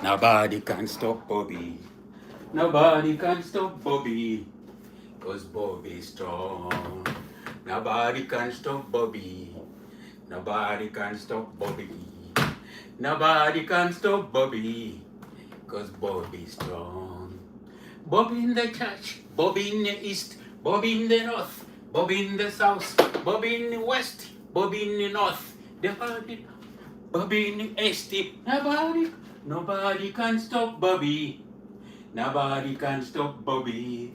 Nobody can stop Bobby. Nobody can stop Bobby. Cause Bobby's strong. Nobody can stop Bobby. Nobody can stop Bobby. Nobody can stop Bobby. Cause Bobby's strong. Bobby in the church. Bobby in the east. Bobby in the north. Bobby in the south. Bobby in the west. Bobby in the north. The Bobby in the east. Nobody can stop Bobby. Nobody can stop Bobby.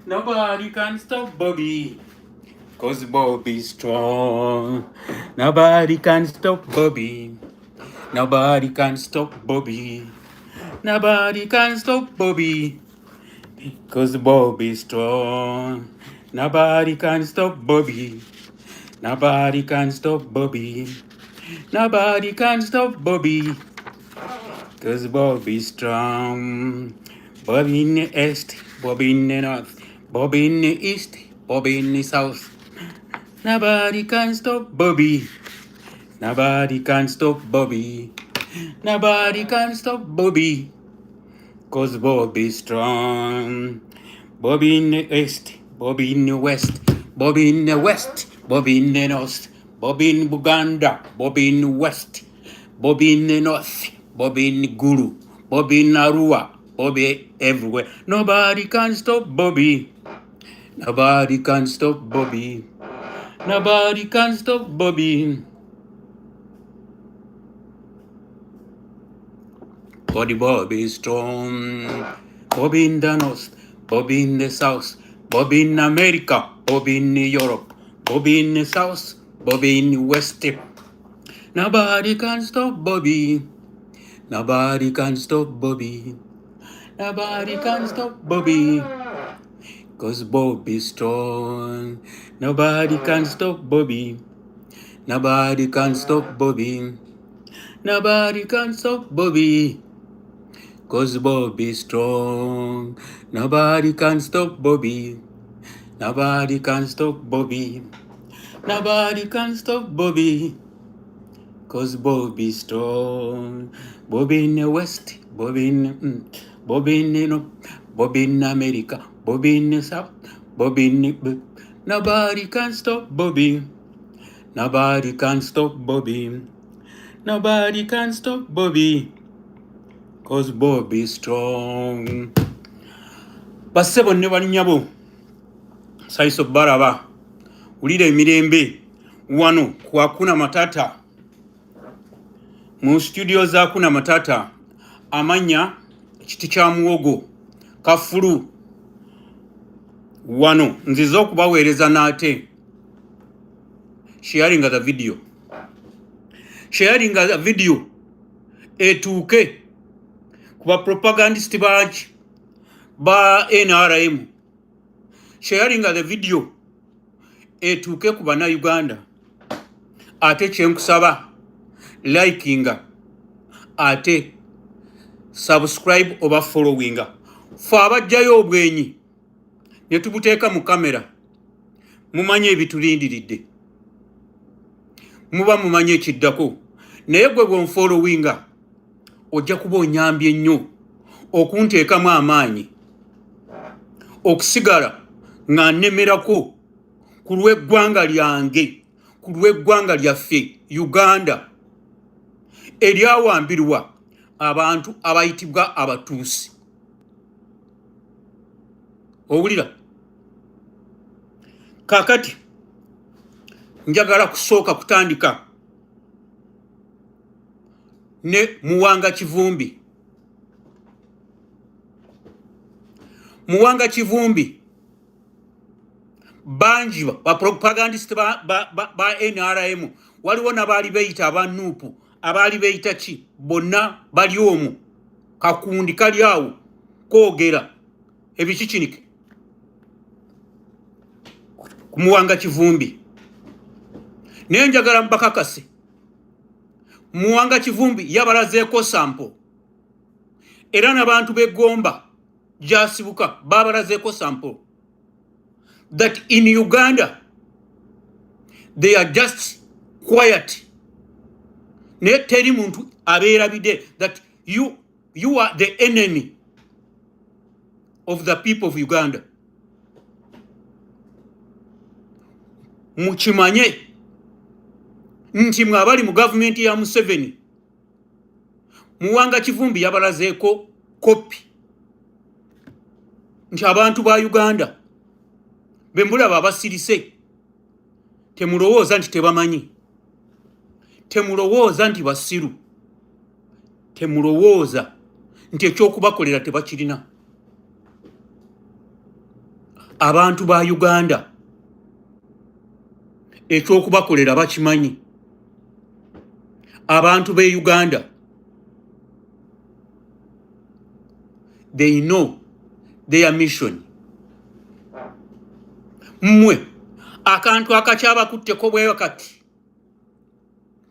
Nobody can stop Bobby. Cause Bobby's strong. Nobody can stop Bobby. Nobody can stop Bobby. Nobody can stop Bobby. Cause Bobby's strong. Nobody can stop Bobby. Nobody can stop Bobby. Nobody can stop Bobby. Cause Bobby's strong. Bobby in the east, Bobby in the north, Bobby in the east, Bobby in the south. Nobody can stop Bobby. Nobody can stop Bobby. Nobody can stop Bobby. Cause Bobby's strong. Bobby in the east, Bobby in the west, Bobby in the west, Bobby in the north, Bobby in Buganda, Bobby in the west, Bobby in the north, Bobby in Guru, Bobby in Arua, Bobby everywhere. Nobody can stop Bobby. Nobody can stop Bobby. Nobody can stop Bobby. Bobby is strong. Bobby in the north, Bobby in the south, Bobby in America, Bobby in Europe, Bobby in the south, Bobby in the west. Nobody can stop Bobby. Nobody can stop Bobby. Nobody can stop Bobby. Cause Bobby's strong. Nobody can stop Bobby. Nobody can stop Bobby. Nobody can stop Bobby. Cause Bobby's strong. Nobody can stop Bobby. Nobody can stop Bobby. Nobody can stop Bobby. Cause Bobby's strong. Bobby in the west. Bobby in Bobby in the north. Bobby in America. Bobby in the south. Bobby in the... Nobody can stop Bobby. Nobody can stop Bobby. Nobody can stop Bobby. Cause Bobby's strong. Basebo ne banyabo. Saiso baraba. Ulire emirembe. Wano kwa kuna matata. Mu studio za kuna matata. Amanya kiti kya muwogo. Kafuru. Wano nziza okubaweereza nate. Sharing the video. Sharing the video. Etuuke. Kuba propagandist baji. Ba NRM. Sharing the video. Etuuke kuba na Uganda. Ate kyenkusaba. Likinga. Ate subscribe oba followinga. Fa abajjayo obwenyi. Ne tubuteeka mu kamera. Mumanye ebitulindiridde. Muba mumanye ekiddako. Naye gwe bw'onfollowinga ojja kuba onyambye nnyo okunteekamu amaanyi okusigala nga nnemerako ku lw'eggwanga lyange, ku lw'eggwanga lyaffe Uganda eryawambirwa abantu abayitibwa abatuusi. Owulira? Kakati njagala kusooka kutandika ne Muwanga Kivumbi. Muwanga Kivumbi banji ba propagandist ba NRM waliwo nabali beyita abanupu abali beyita ki bonna bali omu kakundi kali awo koogera ebikikinike ku Muwanga Kivumbi. Naye njagala mbakakase Muwanga Kivumbi yabalazeeko sample era n'abantu b'eggomba gyasibuka babalazeeko sample that in Uganda they are just quiet. Ne teri muntu abeerabidde that you are the enemy of the people of Uganda. Mukimanye nti mwe abali mu gavumenti ya Museveni Muwanga Kivumbi yabalazeeko kopi nti abantu ba Uganda bembulaba abasirise temulowooza nti tebamanyi, temulowooza nti basiru, temulowooza nti ekyokubakolera tebakirina. Abantu ba Uganda ekyokubakolera bakimanyi. Abantu be Uganda, they know their mission. Mmwe akantu akakyabakutteko bwe kati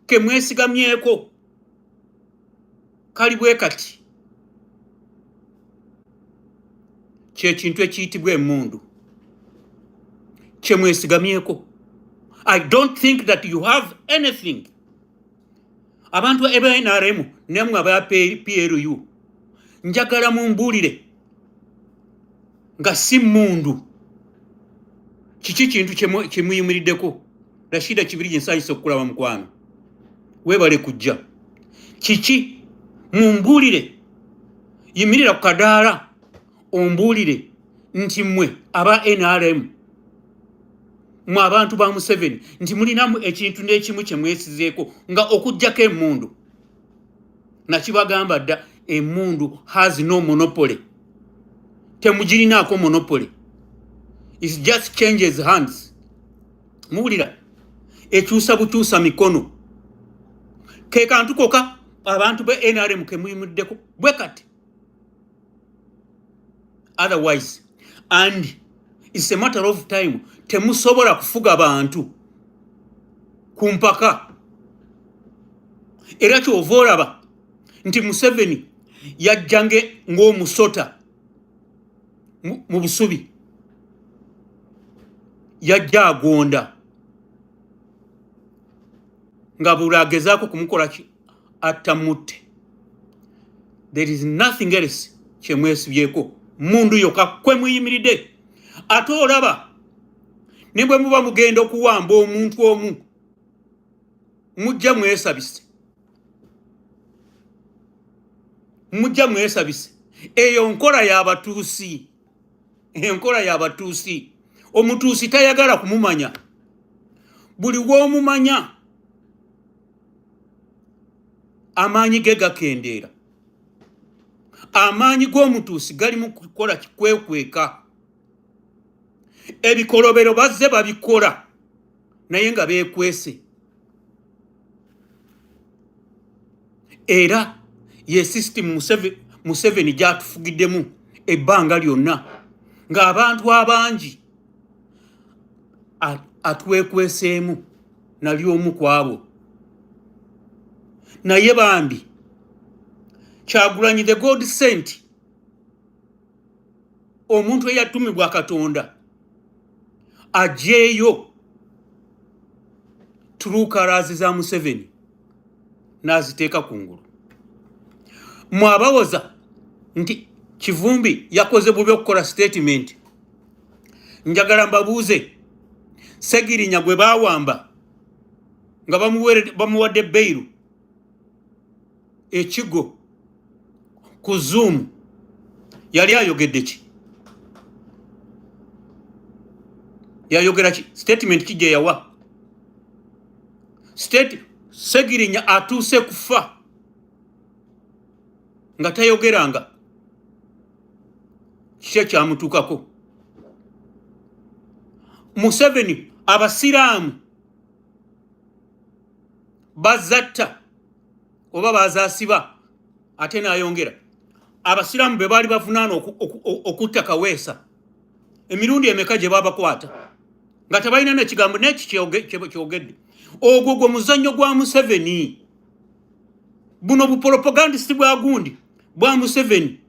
ke mwesigamyeko kali bwe kati kyekintu ekiyitibwa emmundu kye mwesigamyeko. I don't think that you have anything. Abantu ebe NRM nemwe aba PLU njagala mumbuulire nga si mundu kiki kintu kye muyimiriddeko. Rashida Kibirigi nsanyisa okukulaba mukwano, weebale kujja. Kiki mumbuulire, yimirira ku kadaala ombuulire nti mmwe aba NRM, mwe abantu ba Museveni, nti mulinamu ekintu n'ekimu kye mwesizeeko nga okujjako emmundu. Nakibagamba dda, emmundu has no monopoly. Temugirinaako monopoly. It just changes hands. Muwulira ekyusa bukyusa mikono. Ke kantu koka abantu be NRM ke muyimiddeko bwe kati. Otherwise, and it's a matter of time, temusobola kufuga abantu ku mpaka. Era kyova olaba nti Museveni yajjange ng'omusota mu busubi, yajja agonda nga buli agezaako kumukola ki attamutte. There is nothing else kye mwesibyeko, mundu yokka kwe muyimiridde. Ate olaba ne bwe muba mugenda okuwamba omuntu omu mujja mwesabise, mujja mwesabise. Eyo nkola y'abatuusi, enkola y'abatuusi. Omutuusi tayagala kumumanya. Buli w'omumanya amaanyi ge gakendeera. Amaanyi g'omutuusi gali mu kukola kikwekweka. Ebikolobero bazze babikola naye nga beekwese. Era ye system Museveni gyatufugiddemu ebbanga lyonna ng'abantu abangi atwekweseemu nali omu ku abo. Naye bambi Kyagulanyi the God sent, omuntu eyatumibwa Katonda ajeeyo true colors za Museveni n'aziteeka kungulu. Mwabawoza nti Kivumbi yakoze bubi okukola statement. Njagala mbabuuze, Segirinya gwe baawamba nga bamuwadde beiru ekigo ku Zoom yali ayogedde ki? Yayogera ki? Statement ki gye yawa? Segirinya atuuse kufa nga tayogeranga kiki kyamutuukako. Museveni abasiraamu bazatta oba bazaasiba ate n'ayongera. Abasiraamu be baali bavunaana okutta Kaweesa emirundi emeka gye babakwata nga tebalina n'ekigambo n'eki kyogedde. Ogwo gwe muzannyo gwa Museveni. Buno bupropagandist bwa gundi bwa Museveni.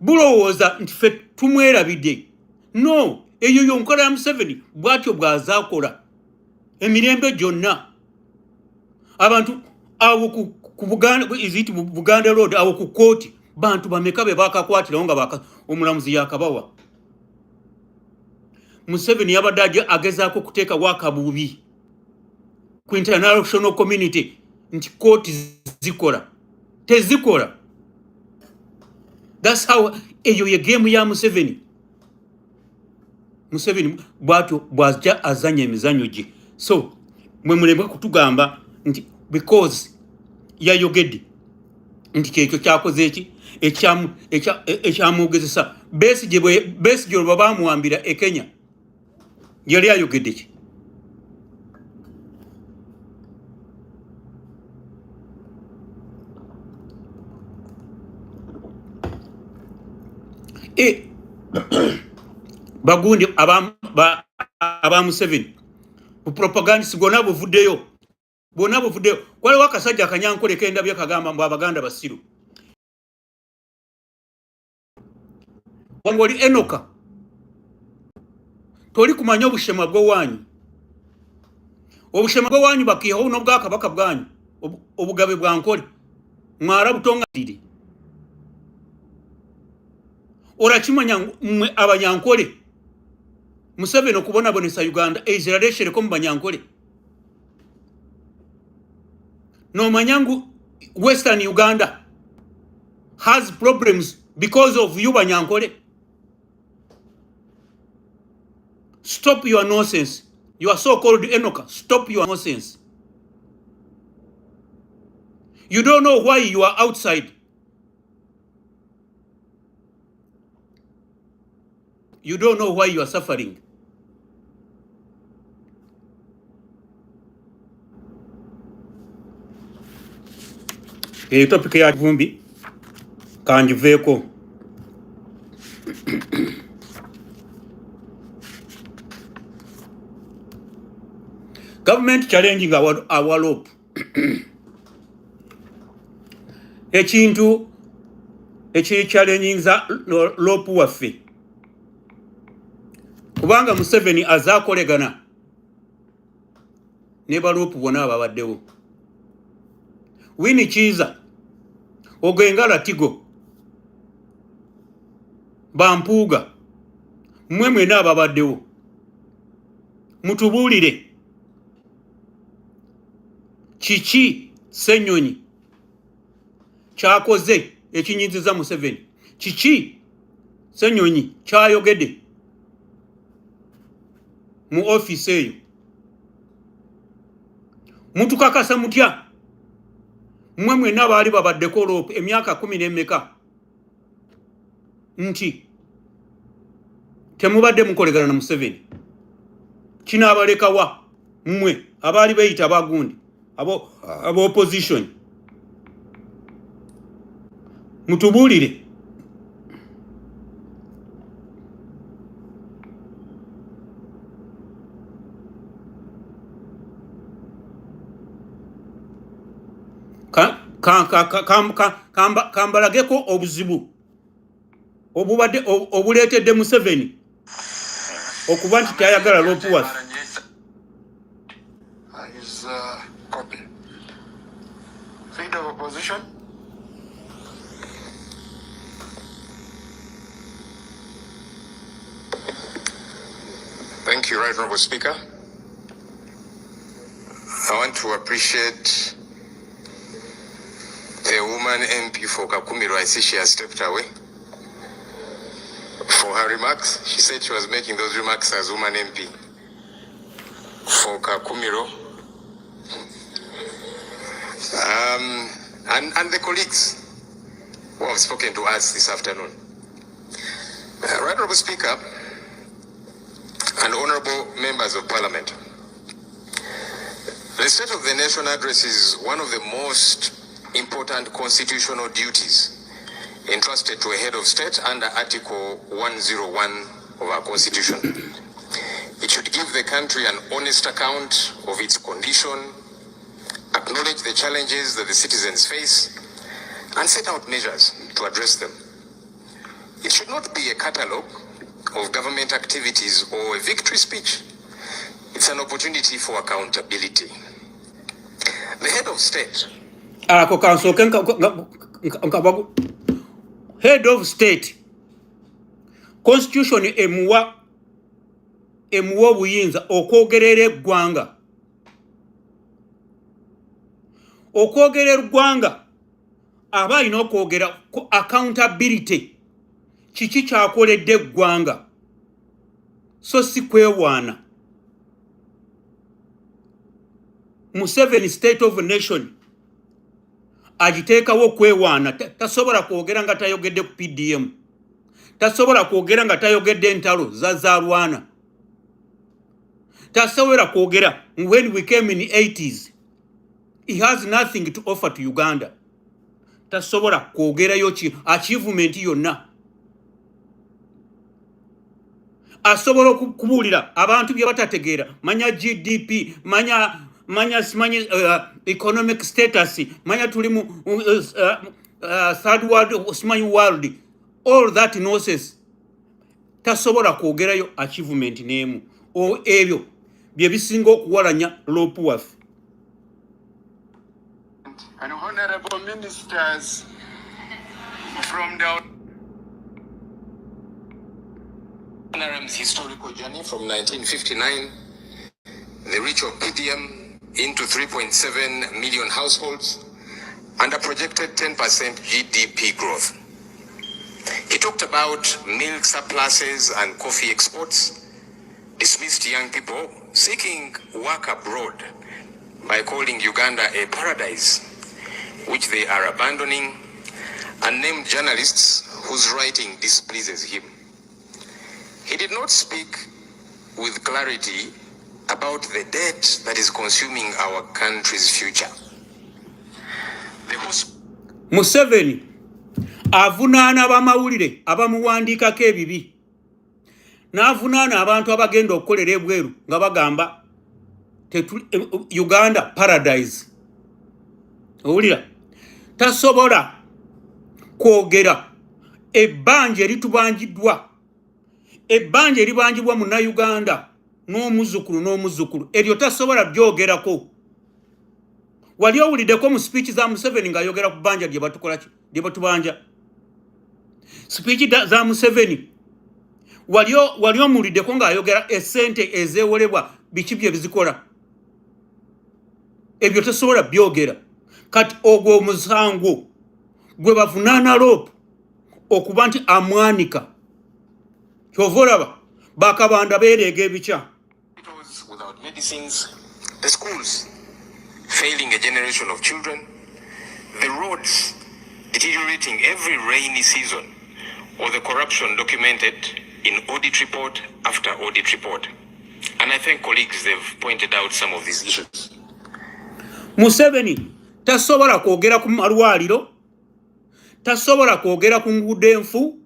Bulowooza nti ffe tumwerabidde. No, eyo yonkola ya Museveni bw'atyo bw'azaakola emirembe gyonna. Abantu abo ku Buganda iziti Buganda Road awo ku court bantu bameka be bakakwatira nga omulamuzi yakabawa. Museveni yabadde agezaako kuteeka wakabubi ku international community nti court zikola tezikola. That's how eyo ye game ya Museveni bwato bwajja azanya emizanyo gye. So mwe mulembwa kutugamba nti because yayogedde nti kyekyo kyakoze eki ekyamwogezesa Besigye bwe bamuwambira e Kenya yali ayogedde ki? Bagundi aba Museveni propagandist gonna buvuddeyo kwali wakasajja akanyankole kendabye kagamba mbu Abaganda basiru wangoli Enoka toli kumanya obushema bw'owanyu bakiyaho n'obwakabaka bwanyu obugabe bwankole mwara butonga diri orakimanya mwe abanyankole Museveni okubonabonesa Uganda Israel ko mu banyankole no manyangu Western Uganda has problems because of you banyankole. Stop your nonsense. You are so-called Enoka. Stop your nonsense. You don't know why you are outside. You don't know why you are suffering. Topic ya vumbi kanjiveko. Government challenging our rope. Ekintu challenging za rope waffe. Kubanga Museveni azakolegana ne barope bona ababaddewo. Wini Kiza Ogengala Tigo Bampuuga mmwe n'ababaddewo mutubuulire kiki Ssenyonyi kyakoze ekinyiziza Museveni, kiki Ssenyonyi kyayogedde mu office eyo, mutukakasa mutya mmwe n'abaali babaddeko rope emyaka 10 n'emmeka nti temubadde mukolegana na Museveni? Kinaabalekawa mmwe abaali beyita bagundi abo opposition mutubuulire. Kambalageko obuzibu obubadde obuleetedde Museveni okuba nti tayagala rope waffe. Leader of opposition. Thank you, Right Honorable Speaker. I want to appreciate the woman MP for Kakumiro. I see she has stepped away for her remarks. She said she was making those remarks as woman MP for Kakumiro. And the colleagues who have spoken to us this afternoon. Right Honorable Speaker and honorable members of Parliament, the State of the Nation address is one of the most important constitutional duties entrusted to a head of state under Article 101 of our Constitution. It should give the country an honest account of its condition, acknowledge the challenges that the citizens face, and set out measures to address them. It should not be a catalogue of government activities or a victory speech. It's an opportunity for accountability. The head of state ako kansooke head of state constitution emuwa obuyinza okwogerera eggwanga aba alina okwogera ku accountability kiki kyakoledde eggwanga so si kwewaana. Museveni state of nation agiteekawo okwewaana, tasobola kwogera nga tayogedde ku PDM, tasobola kwogera nga tayogedde entalo zazaalwana, tasobola kwogera when we came in the 80s he has nothing to offer to Uganda, tasobola kwogerayo achievement yonna. Asobola kubuulira abantu bye batategeera, manya GDP, manya economic status, manya tuli mu third world, simanyi world, all that nonsense. Tasobola kwogerayo achievement n'emu. Ebyo bye bisinga okuwalanya Lopuwafu. And honorable ministers from the NRM's historical journey from 1959, the reach of PDM into 3.7 million households, and a projected 10% GDP growth. He talked about milk surpluses and coffee exports, dismissed young people seeking work abroad by calling Uganda a paradise, which they are abandoning, and named journalists whose writing displeases him. He did not speak with clarity about the debt that is consuming our country's future. Museveni avunaana abamawulire abamuwandiikako ebibi, n'avunaana abantu abagenda okukolera ebweru nga bagamba Uganda paradise. Owulira, tasobola kwogera ebbanja eritubanjiddwa, ebbanja eribanjibwa munnayuganda n'omuzzukulu eryo tasobola byogerako. Wali owuliddeko mu speech za Museveni ng'ayogera ku bbanja lye batubanja? Speech za Museveni wali omuwuliddeko ng'ayogera essente ezeewolebwa biki bye bizikola? Ebyo tasobola byogera. Kati ogwo omusango gwe bavunaana Lopu okuba nti amwanika. Kyova olaba bakabanda beereega ebikya. Without medicines, the schools failing a generation of children, the roads deteriorating every rainy season, or the corruption documented in audit report after audit report. And I think colleagues, they've pointed out some of these issues. Museveni tasobola kwogera ku malwaliro, tasobola kwogera ku nguudo enfu,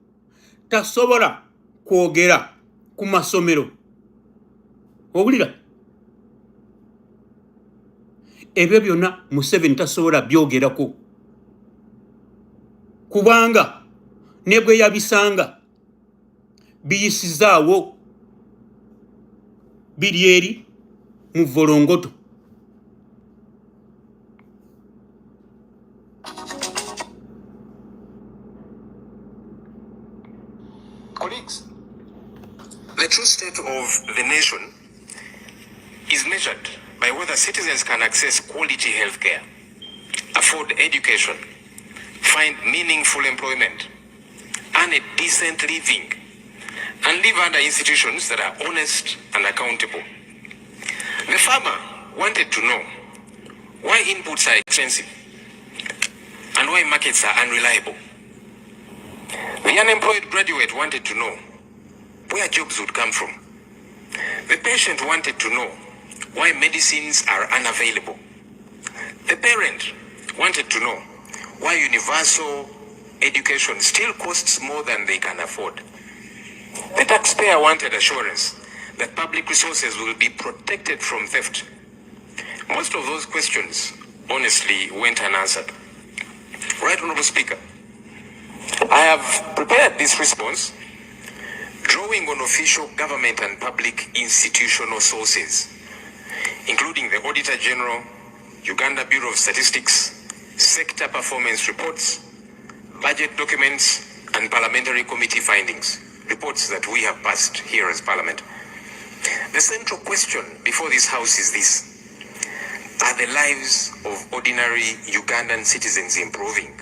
tasobola kwogera ku masomero. Owulira? Ebyo byonna Museveni tasobola byogerako, kubanga ne bwe yabisanga biyisizaawo biri eri mu volongoto. Colleagues, the true state of the nation is measured by whether citizens can access quality healthcare, afford education, find meaningful employment, earn a decent living, and live under institutions that are honest and accountable. The farmer wanted to know why inputs are expensive and why markets are unreliable. The unemployed graduate wanted to know where jobs would come from. The patient wanted to know why medicines are unavailable. The parent wanted to know why universal education still costs more than they can afford. The taxpayer wanted assurance that public resources will be protected from theft. Most of those questions, honestly, went unanswered. Right, Honorable Speaker, I have prepared this response drawing on official government and public institutional sources, including the Auditor General, Uganda Bureau of Statistics, sector performance reports, budget documents, and parliamentary committee findings, reports that we have passed here as Parliament. The central question before this House is this: are the lives of ordinary Ugandan citizens improving?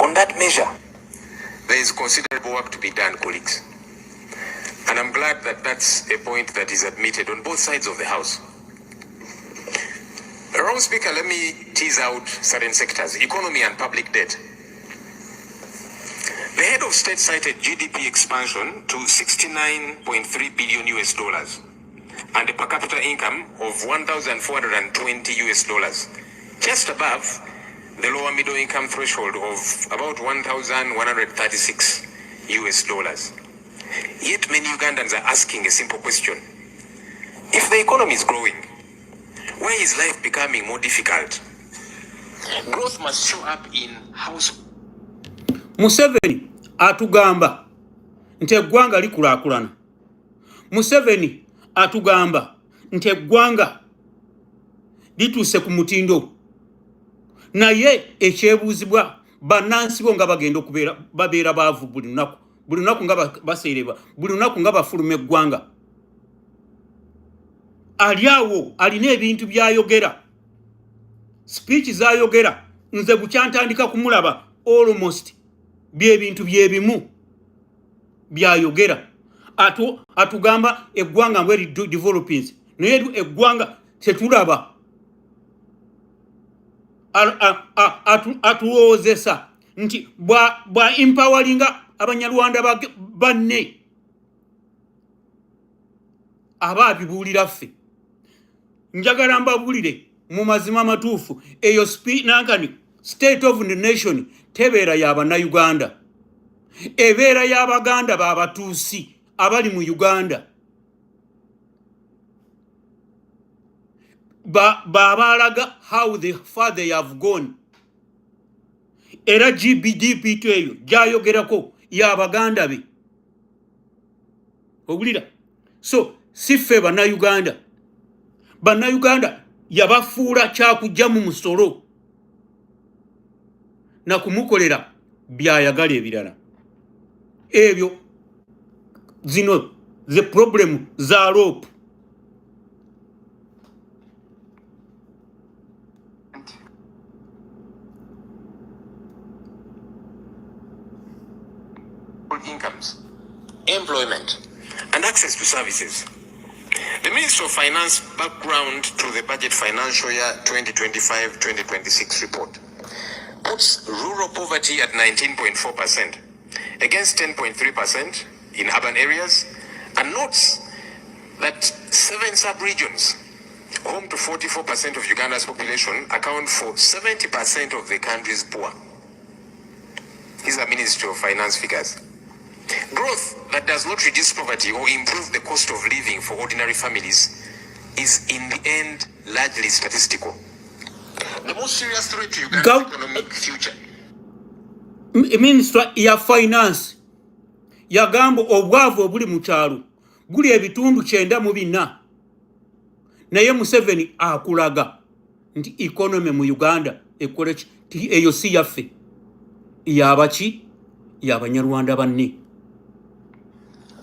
On that measure, there is considerable work to be done, colleagues. And I'm glad that that's a point that is admitted on both sides of the House. Honourable Speaker, let me tease out certain sectors: economy and public debt. The head of state cited GDP expansion to $69.3 billion US and a per capita income of $1,420 US, just above the lower middle income threshold of about $1,136 US. Yet many Ugandans are asking a simple question: if the economy is growing, why is life becoming more difficult? Growth must show up in household. Museveni atugamba nti eggwanga likulaakulana. Museveni atugamba nti eggwanga lituuse ku mutindo. Naye ekyebuuzibwa bannansi bo nga bagenda babeera baavu buli lunaku nga baseereba, buli lunaku nga bafuluma eggwanga. Ali awo alina ebintu byayogera, speech zayogera, nze bukyantandika kumulaba almost byebintu byebimu byayogera. Atugamba eggwanga mbweri developings, naye eggwanga tetulaba. Atulowoozesa nti bwa empoweringa abanyarwanda banne aba abibuulira ffe. Njagala mbabuulire mu mazima amatuufu, eyo nankani state of the nation tebeera y'Abannayuganda, ebeera y'Abaganda b'abatuusi abali mu Uganda. Baabalaga how far they have gone. Era GDP eyo gyayogerako y'Abaganda be. Obulira. So si ffe Bannayuganda. Bannayuganda yabafuula kyakujja mu musolo na kumukolera byayagala ebirala. Ebyo zino the problem za rope. Incomes, employment, and access to services. The Minister of Finance background to the budget financial year 2025-2026 report puts rural poverty at 19.4% against 10.3% in urban areas, and notes that 7 sub-regions, home to 44% of Uganda's population, account for 70% of the country's poor. These are Ministry of Finance figures. Growth that does not reduce poverty or improve the cost of living for ordinary families is in the end largely statistical. The most serious threat to Uganda's economic future. Minister ya Finance yagamba obwavu obuli mu kyalo guli ebitundu 94, naye Museveni akulaga nti economy mu Uganda ekola eyo si yaffe, yabaki y'Abanyarwanda banne.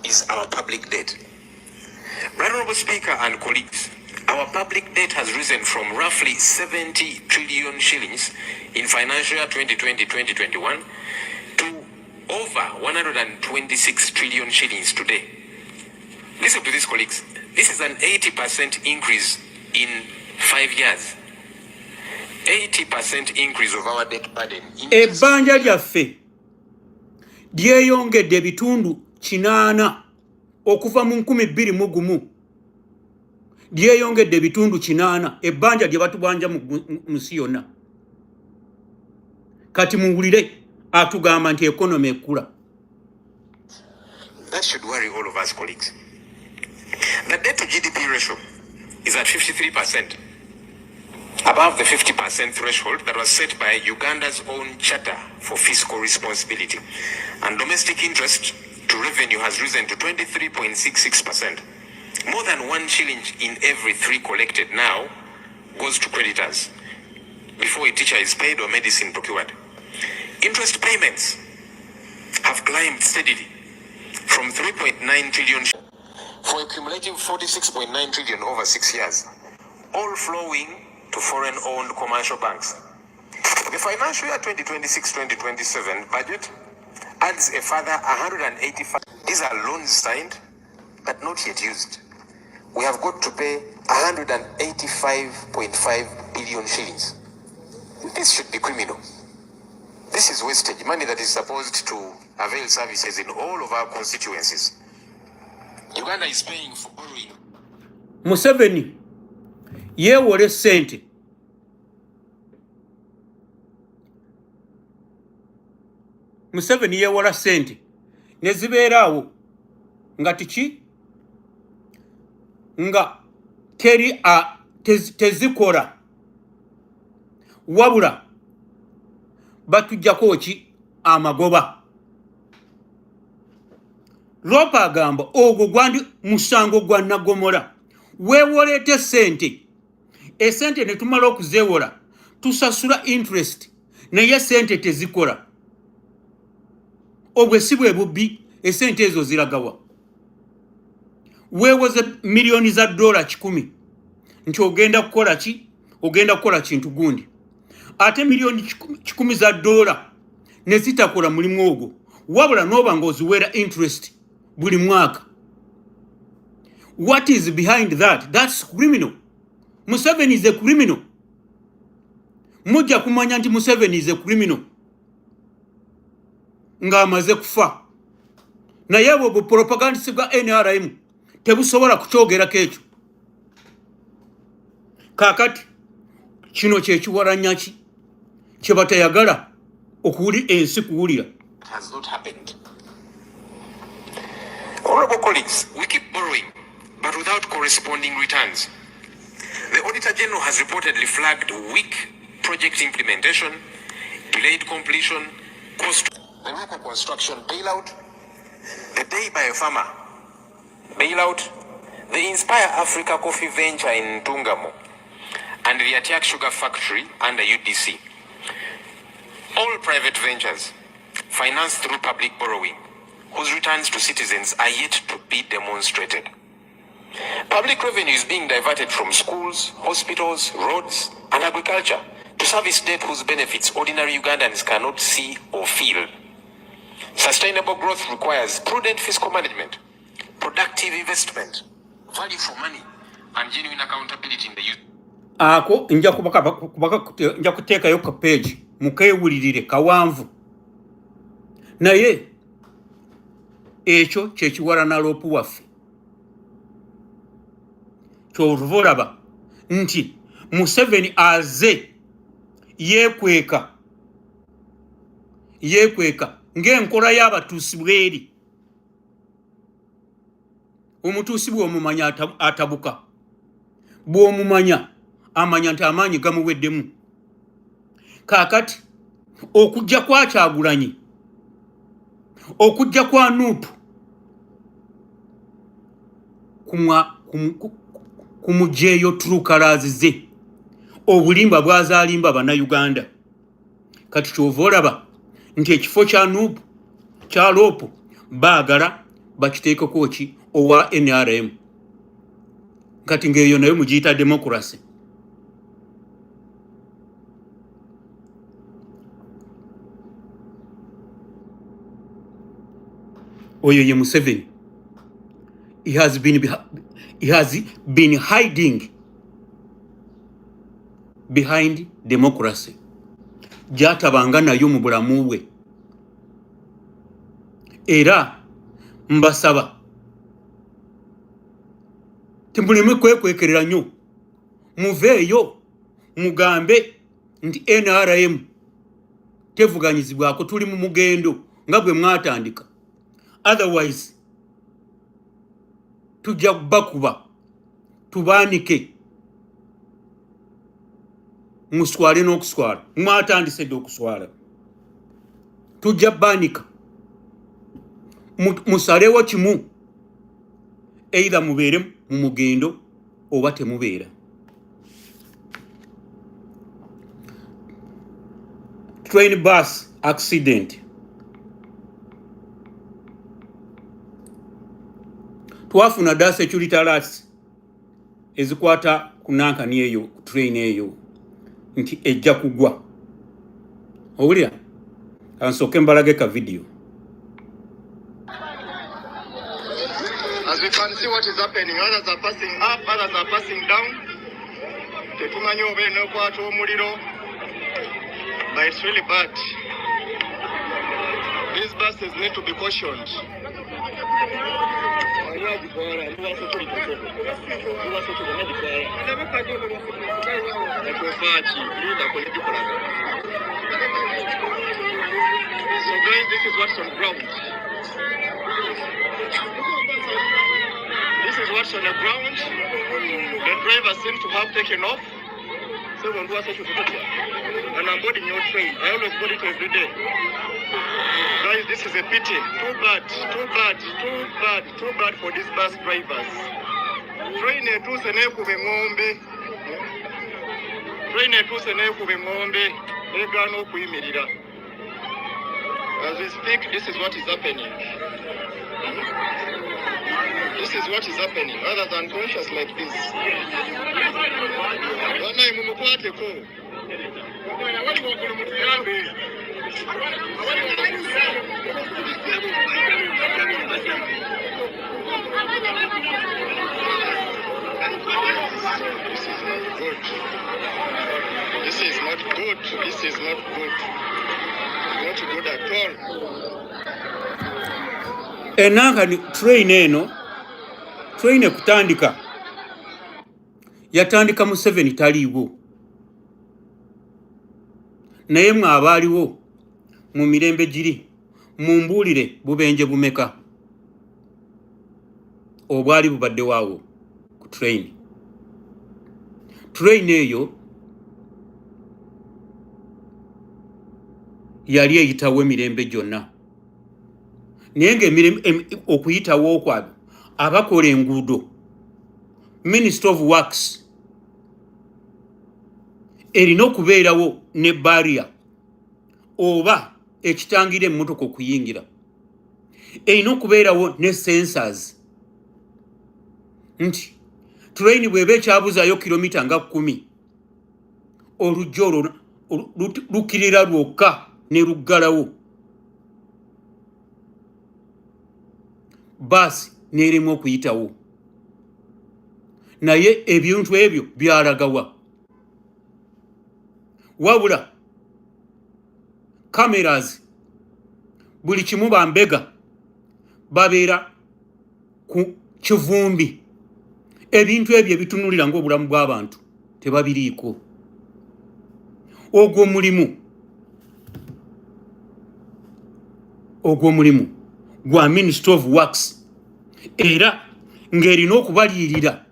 Is our public debt. Right, Honourable Speaker and colleagues, our public debt has risen from roughly 70 trillion shillings in financial year 2020-2021 to over 126 trillion shillings today. Listen to this, colleagues. This is an 80% increase in 5 years. 80% increase of our debt burden. Ebbanja lyaffe lyeyongedde ebitundu 8 okuva mu 2021, lyeyongedde ebitundu 8 ebbanja lye batubanja mu nsi yonna. Kati muwulire atugamba nti economy ekula. That should worry all of us, colleagues. The debt to GDP ratio is at 53%, above the 50% threshold that was set by Uganda's own Charter for Fiscal Responsibility. And domestic interest to revenue has risen to 23.66%. More than 1 shilling in every 3 collected now goes to creditors. before a teacher is paid or medicine procured. Interest payments have climbed steadily from 3.9 trillion for a cumulative 46.9 trillion over 6 years, all flowing to foreign-owned commercial banks. The financial year 2026-2027 budget adds a further 185. These are loans signed but not yet used. We have got to pay 185.5 billion shillings. This should be criminal. This is wastage, money that is supposed to avail services in all of our constituencies. Uganda is paying for borrowing. Museveni yewole sente. Museveni yewola sente nezibeerawo nga tiki nga teri tezikola wabula batujjako ki amagoba. Lopa agamba ogwo gwandi musango gwa Nagomola. Weewolete sente. Esente ne tumala okuzeewola tusasula interest naye sente tezikola. Obwe si bwe bubbi, esente ezo ziragawa. Weewoze milioni za dola 10 nti ogenda kukola ki? Ogenda kukola kintu gundi. Ate milioni 10 za dola ne zitakola mulimu ogwo. Wabula noba ng'oziweera interest buli mwaka. What is behind that? That's criminal. Museveni is a criminal. Mujja kumanya nti Museveni is a criminal nga amaze kufa. Naye bwe propagandist bwa NRM tebusobola kukyogera ekyo. Kakati kino kye kiwaranya ki kye batayagala okuwuli ensi kuwulira. Has not happened. Honorable colleagues, we keep borrowing, but without corresponding returns. The Auditor General has reportedly flagged weak project implementation, delayed completion, the local construction bailout, the Day Biofarma bailout, the Inspire Africa Coffee Venture in Tungamo, and the Atiak Sugar Factory under UDC. All private ventures financed through public borrowing, whose returns to citizens are yet to be demonstrated. Public revenue is being diverted from schools, hospitals, roads, and agriculture to service debt whose benefits ordinary Ugandans cannot see or feel. Sustainable growth requires prudent fiscal management, productive investment, value for money, and genuine accountability in the use. Ako nja kuteekayo ka page mukeewulirire kawanvu. Naye ekyo kyekiwala na lopu waffe. Kyolaba nti Museveni aze yeekweka ng'enkola y'abatuusi bweri. Omutuusi bw'omumanya atabuka. Bw'omumanya amanya nti amaanyi gamuweddemu. Kaakati okujja kwa Kyagulanyi, okujja kwa Nuupu kumujeeyo tulukalazize obulimba bwazalimba bannayuganda. Kati kyova olaba nti ekifo kya Nuupu kya Loopo baagala bakiteekeko ki owa NRM. Kati ng'eyo nayo mugiyita democracy. Oyo ye Museveni. He has been hiding behind democracy. Jatabanga nayo mu bulamu bwe. Era mbasaba timbulime kwekwekerera nnyo. Muveeyo mugambe nti NRM tevuganyizibwako, tuli mu mugendo nga bwe mwatandika. Otherwise tujja bakuba tubaanike muswale n'okuswala. Mwatandise dde okuswala. Tujja baanika musalewo kimu, either mubeere mu mugendo oba temubeera. train bus accident. Twafuna da security alerts ezikwata kunankani eyo train eyo nti ejja kugwa. Owulira kansooke mbalage ka video. As we can see what is happening, others are passing up, others are passing down. Tetumanyi oba enokwata omuliro, but it's really bad. These buses need to be cautioned. So guys, this is what's on ground. This is what's on the ground. The driver seems to have taken off. So when and I'm boarding your train. I always board it every day. Guys, this is a pity. Too bad, too bad, too bad, too bad for these bus drivers. Train etuse nekube ngombe. Train etuse nekube ngombe. Egana okuyimirira. As we speak, this is what is happening. This is what is happening. Others are unconscious like this. This is not good. This is not good. Not good at all. Enanga train eno, train ekutandika yatandika mu 7 taliiwo, naye mwe abaaliwo mu mirembe giri mumbuulire bubenje bumeka obwali bubadde waawo ku train. Train eyo yali eyitawo emirembe gyonna, naye ng'emirembe okuyitawo okwabo abakola enguudo, Ministry of Works erina okubeerawo ne barrier oba ekitangira emmotoka okuyingira, erina okubeerawo ne sensors nti train bw'eba ekyabuzaayo kilomita nga 10 olujja olwo lukirira lwokka ne luggalawo, basi n'erimu okuyitawo, naye ebintu ebyo byalagawa. Wabula cameras buli kimu bambega babeera ku kivumbi, ebintu ebyo ebitunulira ng'obulamu bw'abantu tebabiriiko. Ogwo mulimu gwa Ministry of Works, era ng'erina okubaliyirira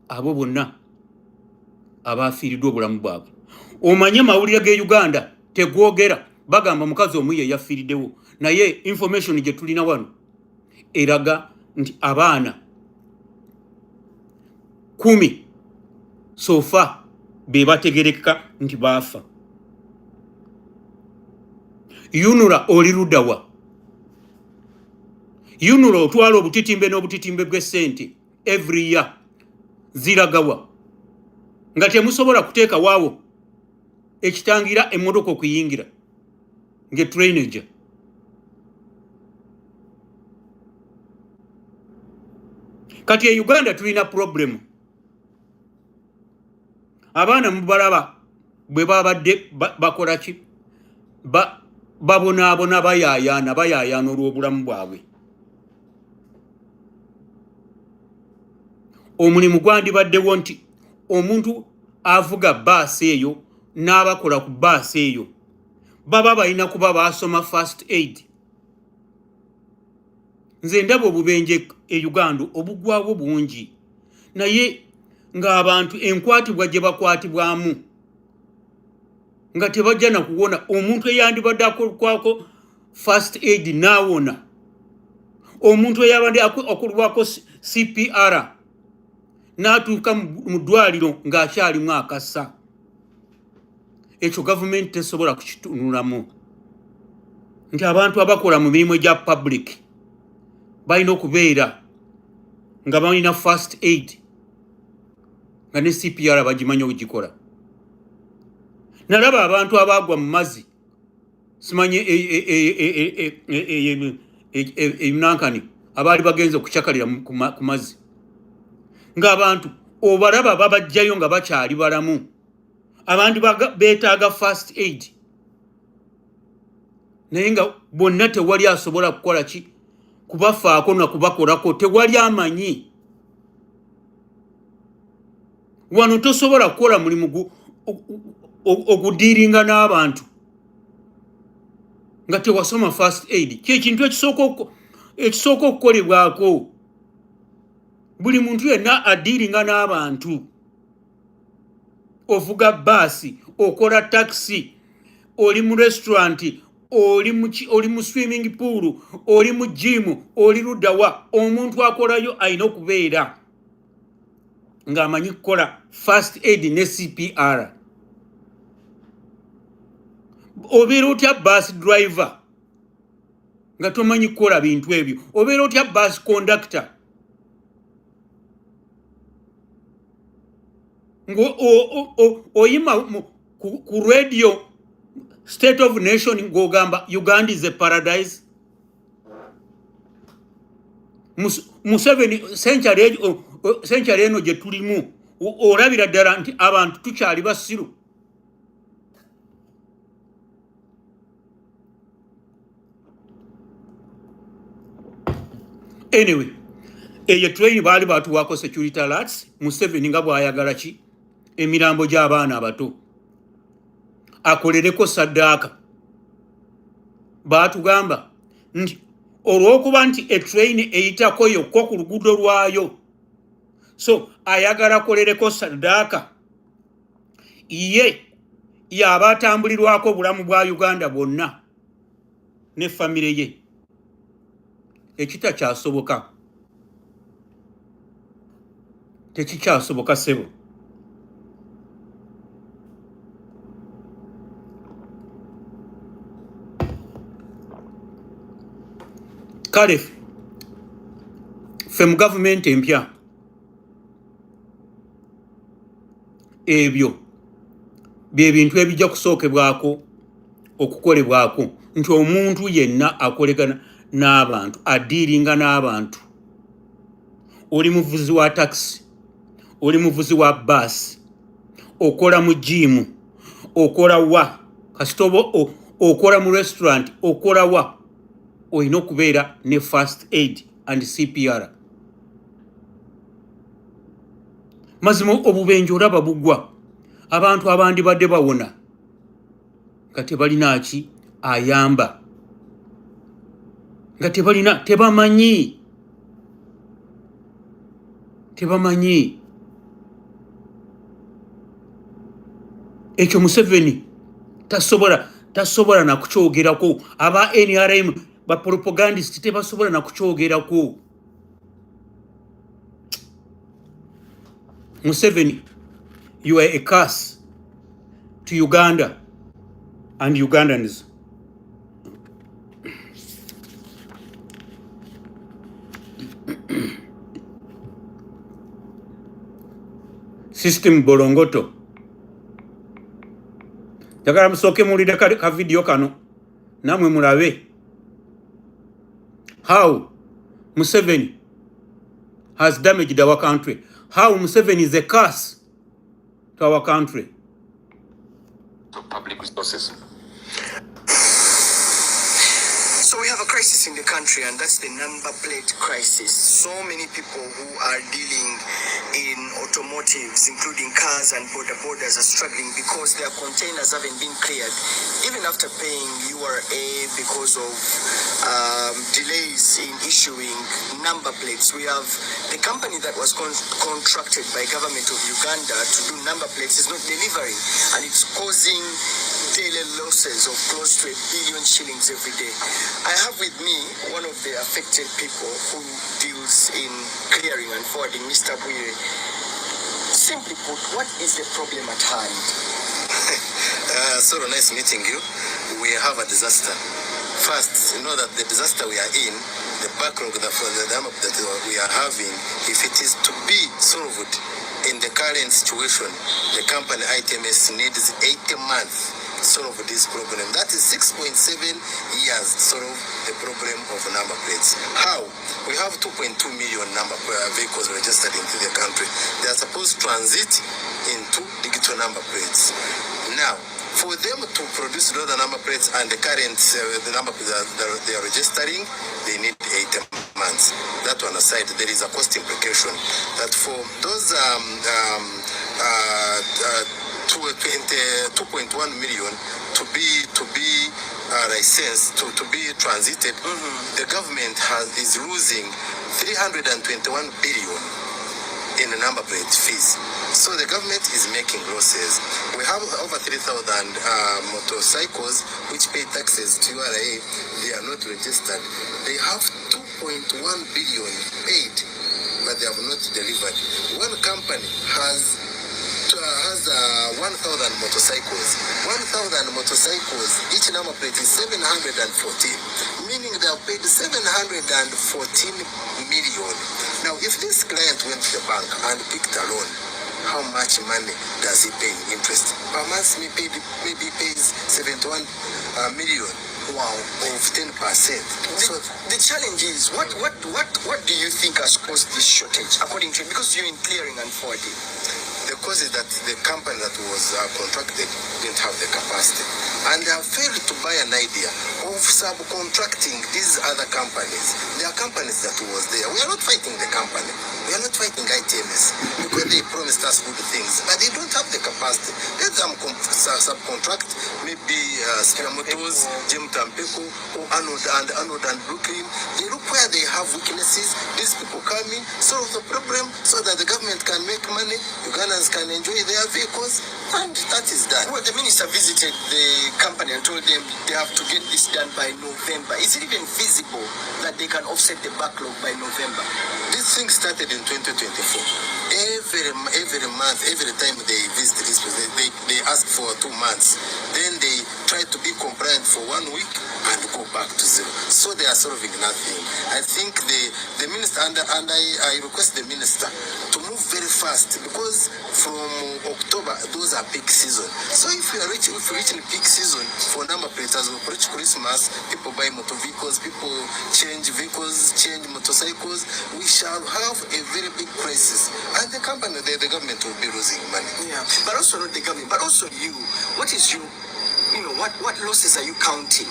abo bonna abafiiriddwa obulamu bwabwe. Omanye mawulire ge Uganda tegwogera, bagamba mukazi omu ye yafiiriddewo, naye information gye tulina wano eraga nti abaana 10 sofa be bategereka nti baafa. Yunura oli luddawa? Yunura otwala obutitimbe n'obutitimbe bw'essente every year ziragawa nga temusobola kuteeka waawo ekitangira emmotoka okuyingira ng'etrain ejja. Kati e Uganda tulina problem. Abaana mubalaba bwe babadde bakola ki? Babonaabona bayaayaana olw'obulamu bwabwe. Omulimu gwandibaddewo nti omuntu avuga baasi eyo n'abakola ku baasi eyo baba balina kuba basoma first aid. Nze ndaba obubenje e Uganda obugwawo bungi, naye ng'abantu enkwatibwa gye bakwatibwamu nga tebajja na kuwona. Omuntu eyandibadde akolwako first aid n'awona, omuntu eyabadde akolwako CPR n'atuuka mu ddwaliro ng'akyalimu akassa. ekyo gavumenti tesobola kukitunulamu nti abantu abakola mu mirimu egya public balina okubeera nga balina first aid nga ne CPR bagimanyi okugikola. Nalaba abantu abagwa mu mazzi simanyi ebinankani abaali bagenze okucakalira ku mazzi ng'abantu obalaba babajjayo nga bakyali balamu abandi beetaaga first aid naye nga bonna tewali asobola kukola ki kubafaako na kubakolako tewali amanyi wano tosobola kukola mulimu okudiiringa n'abantu nga tewasoma first aid kyekintu ekisooka okukolebwako buli muntu yenna adiiringa n'abantu ovuga baasi okola taxi oli mu restaurant oli mu swimming pool oli mu gym oli luddawa omuntu akolayo alina okubeera ng'amanyi kukola first aid ne CPR. Obeera otya bus driver nga tomanyi kukola bintu ebyo obeera otya bus conductor oyima ku radio State of Nation ng'ogamba Uganda is a paradise. Museveni century eno gye tulimu olabira ddala nti abantu tukyali basiru. Anyway, eyo train baali batuwaako security alerts Museveni nga bw'ayagala ki emirambo gy'abaana abato akolereko saddaaka baatugamba nti olw'okuba nti etrain eyitako yokka ku luguudo lwayo so ayagala akolereko saddaaka ye yaba atambulirwako obulamu bwa Uganda bwonna ne famire ye ekitakyasoboka tekikyasoboka sebo. Kale ffe mu gavumenti empya ebyo bye bintu ebijja kusookebwako okukolebwako nti omuntu yenna akolegana n'abantu adiiringa n'abantu oli muvuzi wa taxi oli muvuzi wa bus okola mu gym okola wa kasitobo okola mu restaurant okola wa oyina okubeera ne first aid and CPR. Mazima obubenje olaba bugwa abantu abandi badde bawona nga tebalina ki ayamba nga tebamanyi ekyo Museveni tasobola na kukyogerako aba NRM ba propagandist tebasobola na kukyogerako. Museveni, you are a curse to Uganda and Ugandans. System volongoto. Njagala musooke mulire ka video kano namwe mulabe how Museveni has damaged our country, how Museveni is a curse to our country. Public resources. So we have a crisis in the country, and that's the number plate crisis. So many people who are dealing in automotives, including cars and border borders, are struggling because their containers haven't been cleared, even after paying URA because of delays in issuing number plates. We have the company that was contracted by government of Uganda to do number plates is not delivering, and it's causing daily losses of close to 1 billion shillings every day. I have with me one of the affected people who deals in clearing and forwarding, Mr. Bwire. Simply put, what is the problem at hand? So nice meeting you. We have a disaster. First, you know that the disaster we are in, the backlog that we are having, if it is to be solved in the current situation, the company ITMS needs 80 months to solve this problem. That is 6.7 years to solve the problem of number plates. How? We have 2.2 million vehicles registered into the country. They are supposed to transit into digital number plates. Now, for them to produce the number plates and the current the number that they are registering, they need 8 months. That one aside, there is a cost implication that for those 2.1 million to be licensed to be transited, the government is losing 321 billion in number plate fees. So the government is making losses. We have over 3,000 motorcycles which pay taxes to URA. They are not registered. They have 2.1 billion paid, but they have not delivered. One company has 1,000 motorcycles. 1,000 motorcycles, each number plate is 714, meaning they have paid 714 million. Now, if this client went to the bank and picked a loan, how much money does he pay in interest? Per month, maybe pays 71 million. Wow, of 10%. So the challenge is, what do you think has caused this shortage, according to you? Because you're in clearing and forwarding. The cause is that the company that was contracted didn't have the capacity. And they have failed to buy an idea of subcontracting these other companies. There are companies that was there. We are not fighting the company. We are not fighting ITMS because they promised us good things, but they don't have the capacity. Let them subcontract maybe Sierra Motors, Jim Tampeco, or Anode and Brooklyn. They look where they have weaknesses. These people come in, solve the problem so that the government can make money, Ugandans can enjoy their vehicles, and that is done. Well, the minister visited the company and told them they have to get this done by November. Is it even feasible that they can offset the backlog by November? This thing started in 2024. Every month, every time they visit this place, they ask for 2 months. Then they try to be compliant for 1 week and go back to zero. So they are solving nothing. I think the minister, and I request the minister to move very fast, because from October, those are peak season. So if we reach in peak season for number plates, as we approach Christmas, people buy motor vehicles, people change vehicles, change motorcycles, we shall have a very big crisis. And the company, the government will be losing money. Yeah, but also not the government, but also you. What is what losses are you counting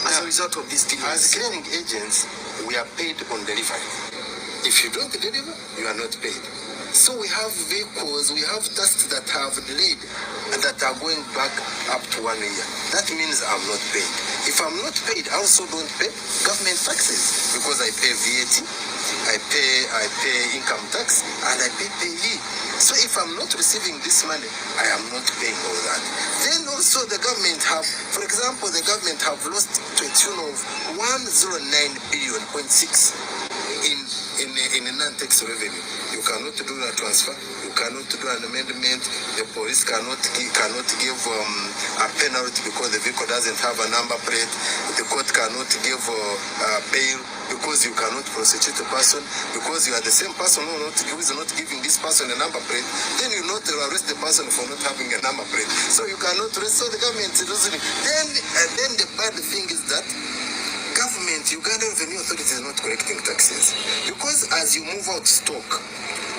as a result of this deal? As clearing agents, we are paid on delivery. If you don't deliver, you are not paid. So we have vehicles, we have tasks that have delayed and that are going back up to 1 year. That means I'm not paid. If I'm not paid, I also don't pay government taxes, because I pay VAT, I pay income tax, and I pay payee. So if I'm not receiving this money, I am not paying all that. Then also the government have, for example, the government have lost to a tune of 109.6 billion in non-tax revenue. You cannot do a transfer, you cannot do an amendment, the police cannot give a penalty because the vehicle doesn't have a number plate, the court cannot give bail because you cannot prosecute a person, because you are the same person who is not giving this person a number plate, then you not arrest the person for not having a number plate. So you cannot arrest, so the government is losing. Then the bad thing is that government, Uganda Revenue Authority is not collecting taxes, because as you move out stock,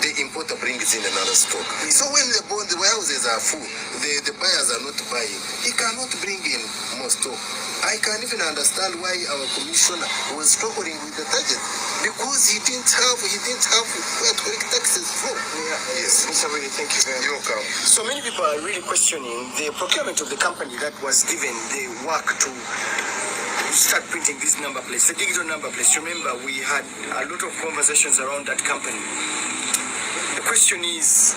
the importer brings in another stock. So when the warehouses are full, the buyers are not buying, he cannot bring in more stock. I can even understand why our commissioner was struggling with the target, because he didn't have where to collect taxes from. Yeah. Yes. Mr. Willie, thank you very much. You're welcome. So many people are really questioning the procurement of the company that was given the work to start printing these number plates, the digital number plates. Remember, we had a lot of conversations around that company. The question is,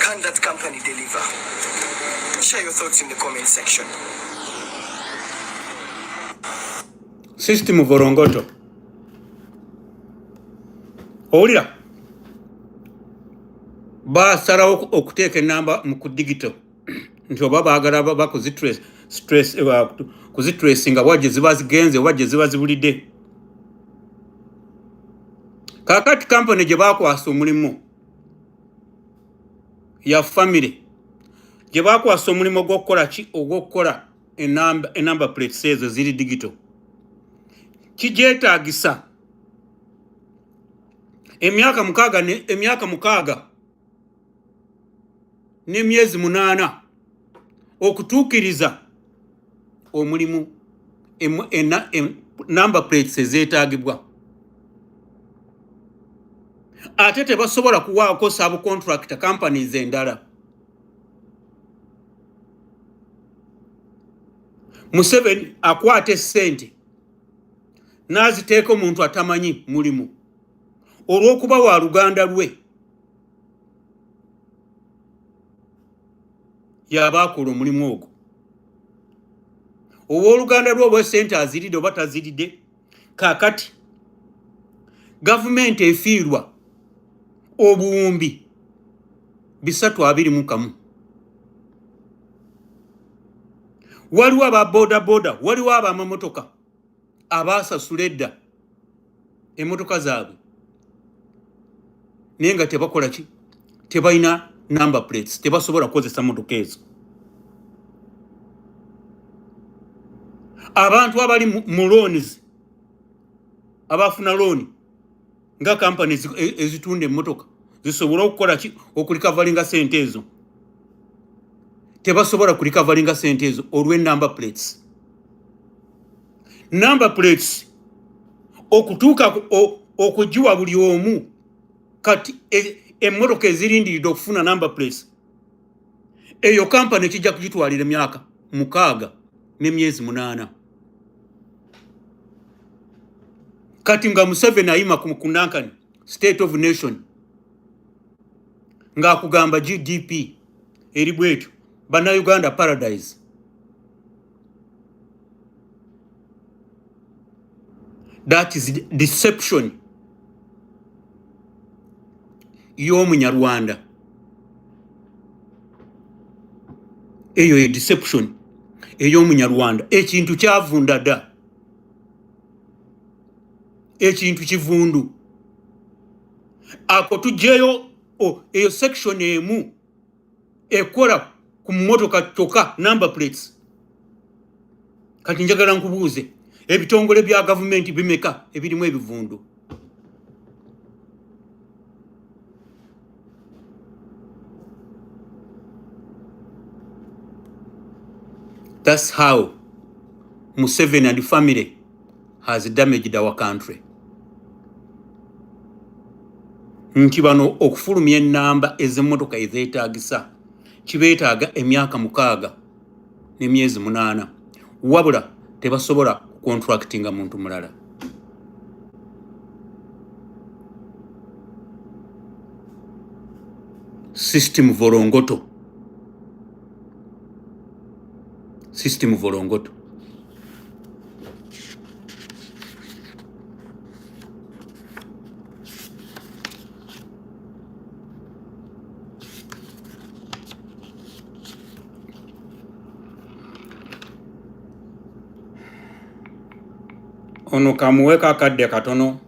can that company deliver? Share your thoughts in the comment section. System volongoto. Olira. Basara okuteka namba mu digital. nti oba baagala baba kuzitresinga wajje ziba zigenze wajje ziba zibulidde. Kakati kampani gye baakwasa omulimu ya family gye baakwasa omulimu gw'okukola ki ogw'okukola enamba plates ezo ziri digital kigyetaagisa emyaka mukaaga n'emyezi 8 okutuukiriza omulimu number plates ezeetaagibwa. Ate tebasobola kuwaako subcontractor companies endala. Museveni akwate ssente n'aziteeka omuntu atamanyi mulimu olw'okuba wa luganda lwe y'abaakola omulimu ogwo. Owooluganda lwe oba ssente aziridde oba taziridde, kaakati gavumenti efiirwa obuwumbi 321. Waliwo aba boda, waliwo abamamotoka abaasasula edda emmotoka zaabwe naye nga tebakola ki, tebalina number plates, tebasobola kukozesa motoka ezo. Abantu abali mu loans abafuna loan nga kampani ezitunda emmotoka zisobola okukola ki, okulikavalinga sente ezo, tebasobola kulikavalinga sente ezo olw'enumber plates. Number plates okutuuka okugiwa buli omu kati emmotoka ezirindiridde okufuna number plates eyo kampani kijja kugitwalira emyaka 6 n'emyezi 8. Kati nga Museveni ayima ku Nankani State of Nation ng'akugamba GDP eri bwetyo Bannayuganda paradise. That is deception y'Omunyarwanda. Eyo ye deception ey'Omunyarwanda. Ekintu kyavunda dda, ekintu kivundu. Ako tujjeyo eyo section emu ekola ku mmotoka kyokka number plates. Kati njagala nkubuuze ebitongole bya gavumenti bimeka ebirimu ebivundu? That's how Museveni and family has damaged our country. Nti bano okufulumya ennamba ez'emmotoka ezeetaagisa kibeetaaga emyaka 6 n'emyezi 8 wabula tebasobola contractinga muntu mulala. System volongoto. System volongoto. Ono kamuweka akadde katono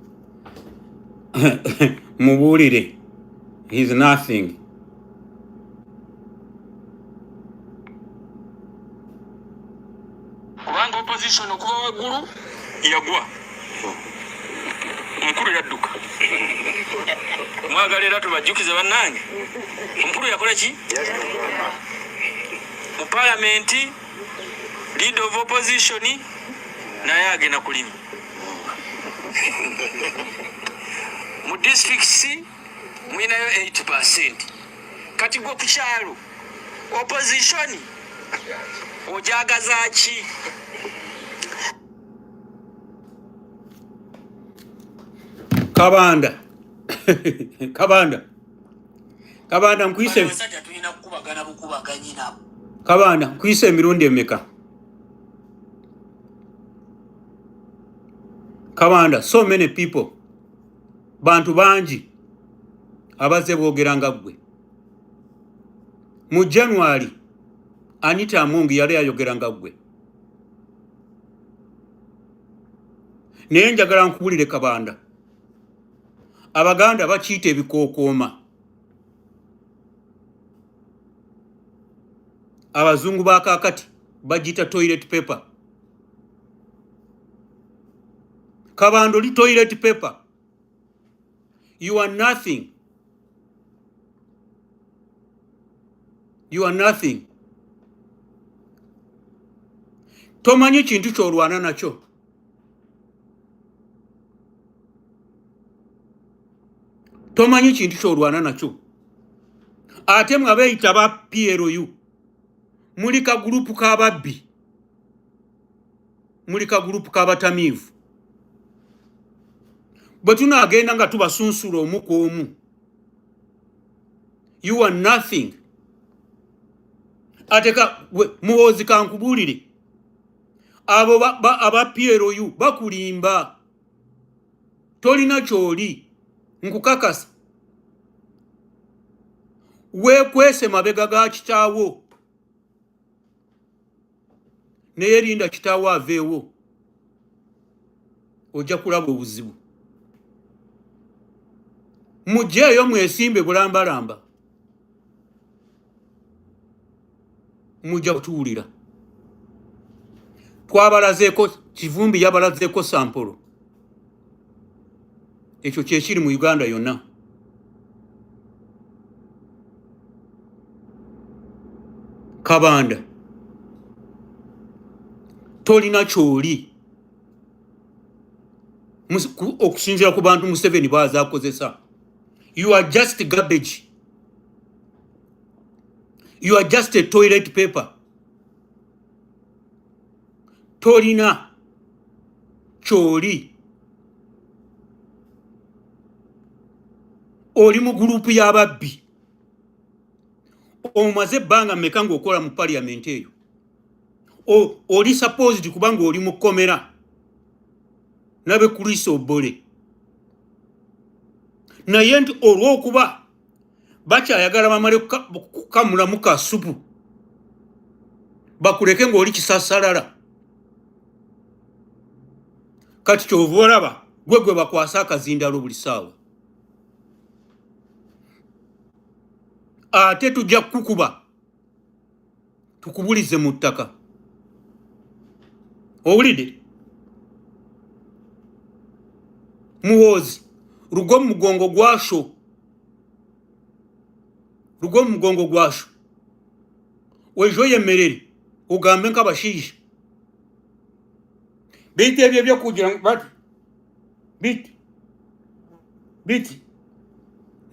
mubuulire he's nothing. Kubanga opposition okuba waggulu yagwa omukulu yadduka. Mwagala era tubajjukize bannange omukulu yakola ki mu parliament, leader of opposition naye agenda kulima mu districts mwinayo 8%. Kati gwe ku kyalo opposition ojagaza ki? Kabanda Kabanda nkwise Kabanda nkwise emirundi emeka? Kabanda, so many people, bantu banji abaze boogera nga ggwe. Mu January Anita Amungi yali ayogeranga gwe. Naye njagala nkubulire Kabanda. Abaganda bakiyita ebikookooma. Abazungu ba kakati bagita toilet paper. Kabanda oli toilet paper. You are nothing. You are nothing. Tomanyi kintu kyolwana nakyo. Tomanyi kintu kyolwana nakyo. Ate mwabeeyita ba PLU. Muli ka group k'ababbi. Muli ka group k'abatamiivu. Bwe tunaagenda nga tubasunsula omu ku omu. You are nothing. Ate Muhoozi kankubulire. Abo aba PLU bakulimba. Tolina kyoli. Nkukakasa. Weekwese mabega ga kitaawo. Naye linda kitaawo aveewo. Ojja kulaba obuzibu. Mujjeeyo mwesimbe bulambalamba. Mujja kutuwulira. Twabalazeeko Kivumbi yabalazeeko sampolo. Ekyo kyekiri mu Uganda yonna. Kabanda. Tolina kyoli. Okusinzira ku bantu Museveni baaza akozesa. You are just garbage. You are just a toilet paper. Tolina kyoli. Oli mu gurupu y'ababbi. Omaze ebbanga mmeka ng'okola mu parliament eyo. Oli supposed kubanga oli mu kkomera. Nabe Kristo Bole. Naye nti olw'okuba bakyayagala bamale kukamulamu ka supu. Bakuleke ng'oli kisasalala. Kati kyova olaba gwe bakwasa akazindalo buli ssaawa. Ate tujja kukuba tukubulize mu ttaka. Owulidde? Muhoozi rugo mu mugongo gwasho. Rugo mu mugongo gwasho. Wejo yemerere ugambe nk'abashiisha. Biti ebyo by'okugira bati. Biti.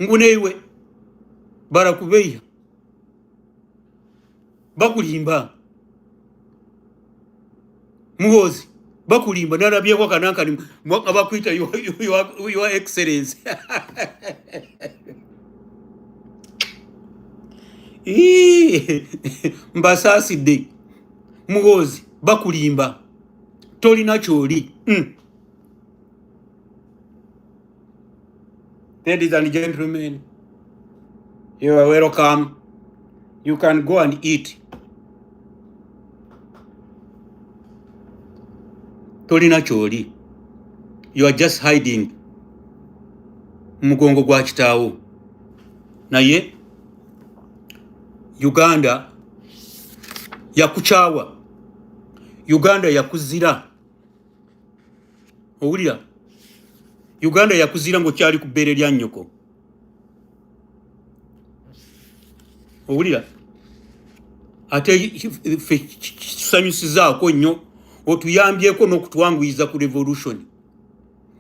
Nguneewe. Barakubeya. Bakulimba. Muhoozi bakulimba nalabyeko kanankani abakwita your excellence. Mbasaasidde. Muhoozi bakulimba. Tolina kyoli. Ladies and gentlemen, you are welcome. You can go and eat. Tolina kyoli. You are just hiding. Mugongo gwa kitaawo. Naye Uganda yakuchawa. Uganda yakuzira. Owulira? Uganda yakuzira ng'okyali ku bbeere lya nnyoko. Owulira? Ate tusanyusizaako nnyo otuyambyeko n'okutwanguyiza ku revolution.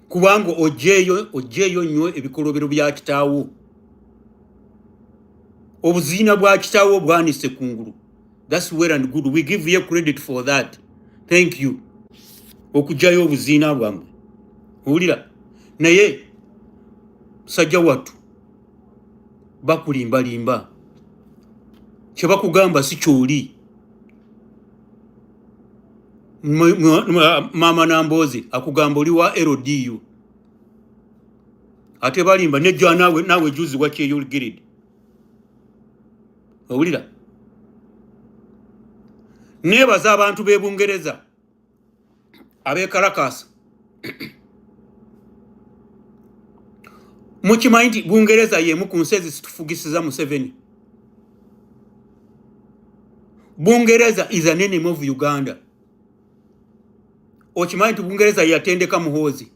Kubanga ojeeyo nnyo ebikolobero bya kitaawo. Obuziina bwa kitaawo bwanise kungulu. That's well and good. We give you credit for that. Thank you. Okujayo obuziina bwamwe. Owulira? Naye sajja wattu bakulimbalimba. Kye bakugamba si kyoli. Mama Nambozi akugamba oli wa LDU. Ate balimba nejja nawe juzi wakyeyogerede. Owulira? nebaza abantu be Bungereza abe Caracas mukimanyi nti Bungereza yemu ku nsi ezitufugisiza Museveni. Bungereza is an enemy of Uganda. Okimanyi nti Bungereza yatendeka Muhoozi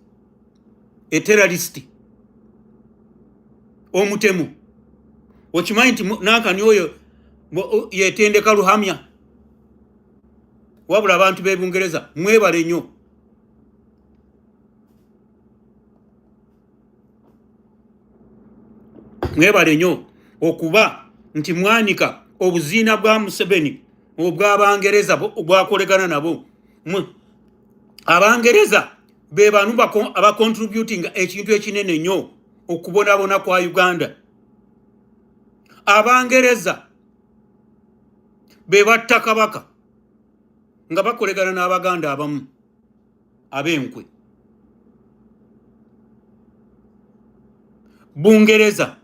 a terrorist omutemu. Okimanyi nti nankani oyo yetendeka Luhamya. Wabula abantu be Bungereza mwebale nnyo. Mwebale nnyo okuba nti mwanika obuziina bwa Museveni obw'Abangereza obwakolegana nabo. Abangereza be bantu abacontributing ekintu ekinene nnyo okubonabona kwa Uganda. Abangereza be batta Kabaka nga bakolegana n'Abaganda abamu ab'enkwe. Bungereza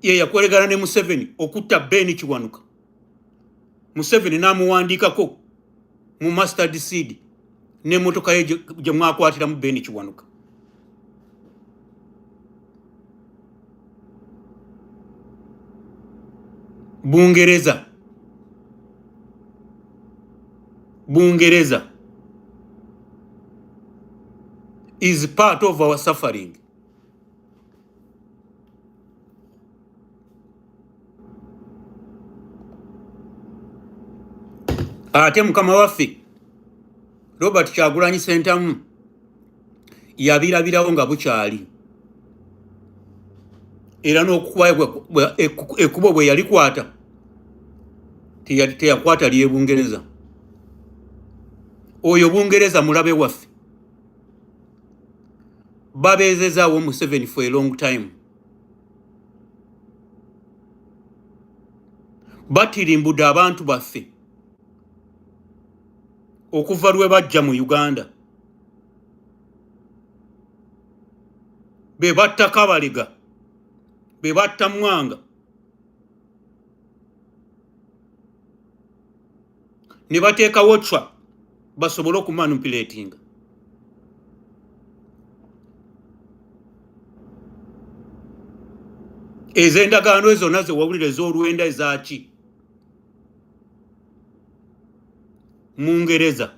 ye yakolegana ne Museveni okutta Ben Kiwanuka. Museveni n'amuwandiikako mu mustard seed n'emmotoka ye gye mwakwatiramu Ben Kiwanuka. Bungereza is part of our suffering. Ate mukama waffe Robert Kyagulanyi Ssentamu yabirabirawo nga bukyali. Era n'okukuba ekkubo bwe yalikwata teyakwata lye Bungereza. Oyo Bungereza mulabe waffe. Babeezezaawo Museveni for a long time. Batirimbudde abantu baffe okuva lwe bajja mu Uganda. Be batta Kabalega, be batta Mwanga, ne bateekawo twa basobole okumanipulatinga. Ez'endagaano zonna ze wawulira ez'olwenda ezaaki Mungereza.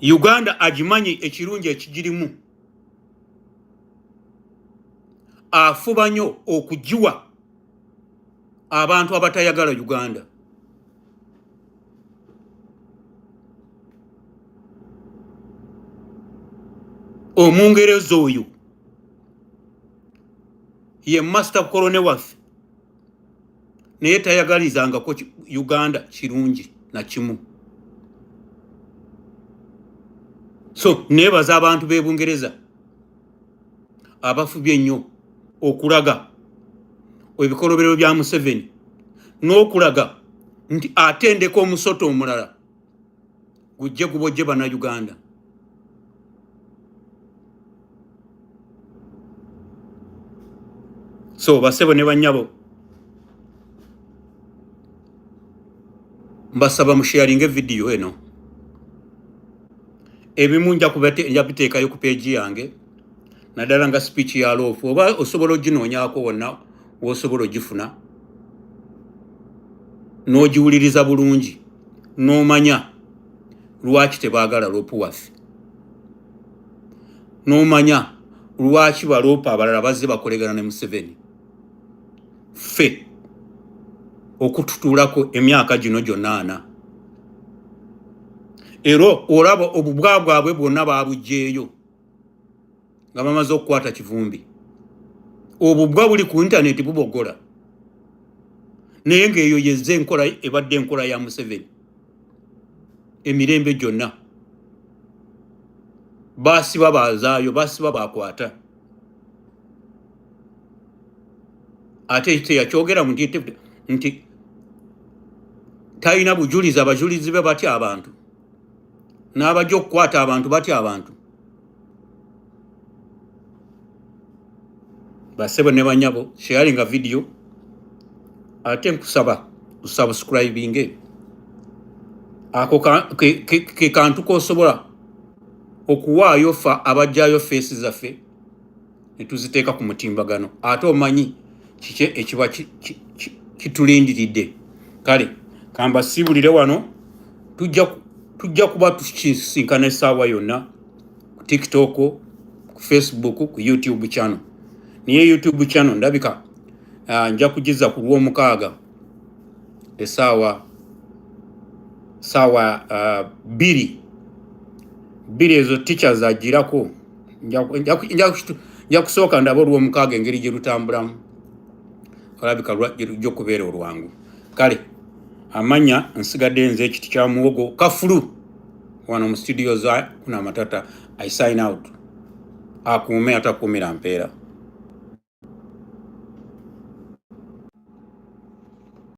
Uganda agimanyi ekirungi ekigirimu. Afuba nnyo okugiwa abantu abatayagala Uganda. Omungereza oyo ye master colonel waffe naye tayagalizangako Uganda kirungi na kimu. So nebaza abantu be Bungereza abafubye ennyo okulaga ebikolobero bya Museveni n'okulaga nti atendeka omusoto omulala gujje gubojje bana Uganda. So basebo ne banyabo mbasaba musharinge video eno. Ebimu nja kubiteekayo ku page yange naddala nga speech ya loofu oba osobola oginoonyaako wonna w'osobola ogifuna n'ogiwuliriza bulungi n'omanya lwaki tebaagala loopu waffe, n'omanya lwaki baloopu abalala bazze bakolegana ne Museveni. Ffe okututuulako emyaka gino gyonna 4 era olaba obubwa bwabwe bwonna baabugjeeyo nga bamaze okukwata kivumbi. Obubwa buli ku intaneti bubogola naye ng'eyo yezze enkola ebadde enkola ya Museveni emirembe gyonna. Baasiba bazaayo, baasiba bakwata. Ate teyakyogera mu nti talina bujulizi, abajulizi be batya abantu n'abajja okukwata abantu batya abantu. basebo ne banyabo sharing a video ate nkusaba usubscribing ako ke kantu kosobola okuwaayo fa abajjayo face zaffe netuziteeka ku mutimbagano ate omanyi kike ekiba kitulindiridde kale kamba sibulire wano tujja kuba tukisinkana essaawa yonna ku TikTok ku Facebook ku YouTube channel niye YouTube channel ndabika nja kugiza ku Lwomukaaga essaawa biri ezo teachers agirako nja kusooka ndaba Olwomukaaga engeri gye lutambulamu olabika lujja okubeera olwangu kale amanya nsigadde nze ekiti kya muwogo kafulu wano mu studio za kuna matata I sign out akuume atakuumira mpeera